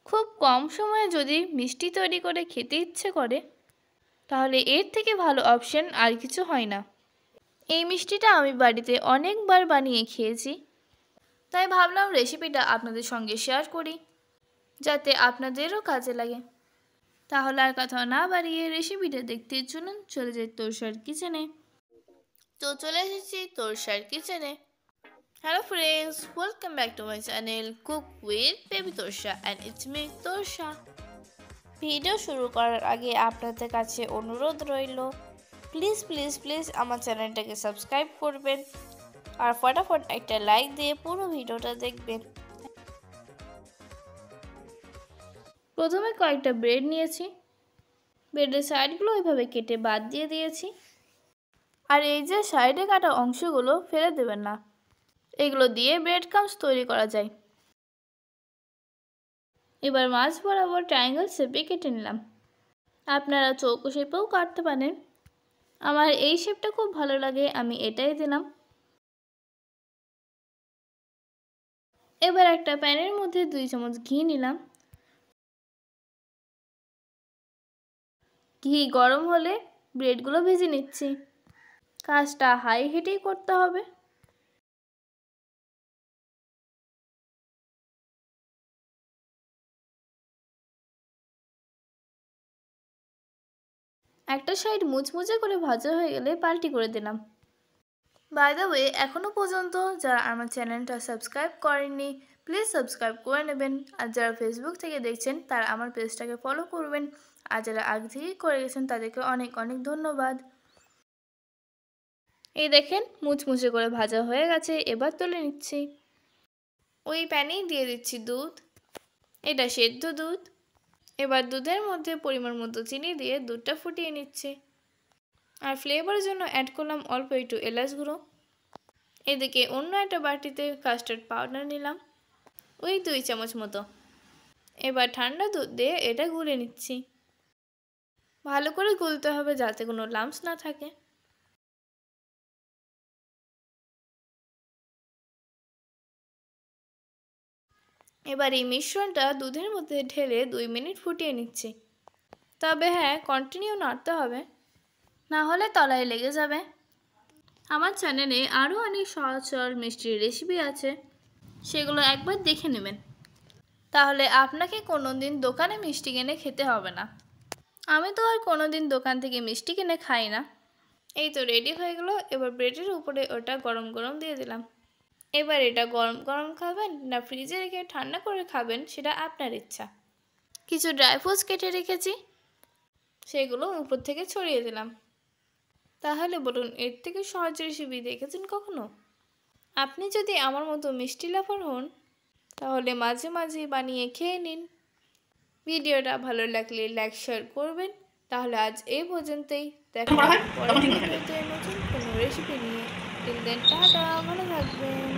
খুব কম সময়ে যদি মিষ্টি তৈরি করে খেতে ইচ্ছে করে তাহলে এর থেকে ভালো অপশন আর কিছু হয় না। এই মিষ্টিটা আমি বাড়িতে অনেকবার বানিয়ে খেয়েছি, তাই ভাবলাম রেসিপিটা আপনাদের সঙ্গে শেয়ার করি যাতে আপনাদেরও কাজে লাগে। তাহলে আর কথা না বাড়িয়ে রেসিপিটা দেখতে চলুন চলে যাই তোরসার কিচেনে। তো চলে এসেছি তোরসার কিচেনে। Hello friends, welcome back to my channel Cook with Baby Torsha and it's me Torsha. Video শুরু করার আগে আপনাদের কাছে অনুরোধ রইল, প্লিজ আমার চ্যানেলটাকে সাবস্ক্রাইব করবেন আর ফটাফট একটা লাইক দিয়ে পুরো ভিডিওটা দেখবেন। প্রথমে কয়েকটা ব্রেড নিয়েছি, ব্রেডের সাইডগুলো ওইভাবে কেটে বাদ দিয়ে দিয়েছি। আর এই যে সাইডে কাটা অংশগুলো ফেলে দেবেন না, এগুলো দিয়ে ব্রেড ক্রাম্বস তৈরি করা যায়। এবার মাছ বরাবর ট্রায়াঙ্গেল শেপে কেটে নিলাম, আপনারা চৌকো শেপেও কাটতে পারেন। আমার এই শেপটা খুব ভালো লাগে, আমি এটাই দিলাম। এবার একটা প্যানের মধ্যে 2 চামচ ঘি নিলাম। ঘি গরম হলে ব্রেডগুলো ভেজে নিচ্ছি। কাজটা হাই হিটেই করতে হবে। একটা সাইড মুচমুচে করে ভাজা হয়ে গেলে পাল্টি করে দিলাম। বাই দ্য ওয়ে, এখনও পর্যন্ত যারা আমার চ্যানেলটা সাবস্ক্রাইব করেননি প্লিজ সাবস্ক্রাইব করে নেবেন। আর যারা ফেসবুক থেকে দেখছেন তারা আমার পেজটাকে ফলো করবেন। আর যারা আগে থেকেই করে গেছেন তাদেরকে অনেক অনেক ধন্যবাদ। এই দেখেন মুচমুচে করে ভাজা হয়ে গেছে, এবার তুলে নিচ্ছি। ওই প্যানেই দিয়ে দিচ্ছি দুধ, এটা সেদ্ধ দুধ। এবার দুধের মধ্যে পরিমাণ মতো চিনি দিয়ে দুধটা ফুটিয়ে নিচ্ছি। আর ফ্লেভারের জন্য অ্যাড করলাম অল্প একটু এলাচ গুঁড়ো। এদিকে অন্য একটা বাটিতে কাস্টার্ড পাউডার নিলাম, ওই 2 চামচ মতো। এবার ঠান্ডা দুধ দিয়ে এটা গুলে নিচ্ছি। ভালো করে গুলতে হবে যাতে কোনো লাম্পস না থাকে। এবার এই মিশ্রণটা দুধের মধ্যে ঢেলে 2 মিনিট ফুটিয়ে নিচ্ছি। তবে হ্যাঁ, কন্টিনিউ নাড়তে হবে, না হলে তলায় লেগে যাবে। আমার চ্যানেলে আরও অনেক সহজ সরল মিষ্টির রেসিপি আছে, সেগুলো একবার দেখে নেবেন। তাহলে আপনাকে কোনো দিন দোকানে মিষ্টি কিনে খেতে হবে না। আমি তো আর কোনো দিন দোকান থেকে মিষ্টি কিনে খাই না। এই তো রেডি হয়ে গেল। এবার ব্রেডের উপরে ওটা গরম গরম দিয়ে দিলাম। এবার এটা গরম গরম খাবেন না ফ্রিজে রেখে ঠান্ডা করে খাবেন সেটা আপনার ইচ্ছা। কিছু ড্রাই ফ্রুটস কেটে রেখেছি, সেগুলো উপর থেকে ছড়িয়ে দিলাম। তাহলে বলুন, এর থেকে সহজ রেসিপি দেখেছেন কখনো? আপনি যদি আমার মতো মিষ্টি লাভার হন তাহলে মাঝে মাঝে বানিয়ে খেয়ে নিন। ভিডিওটা ভালো লাগলে লাইক শেয়ার করবেন। তাহলে আজ এই পর্যন্তই, দেখা হবে পরের ভিডিওতে নতুন কোনো রেসিপি নিয়ে। টিল দেন টাটা, ভালো থাকবেন।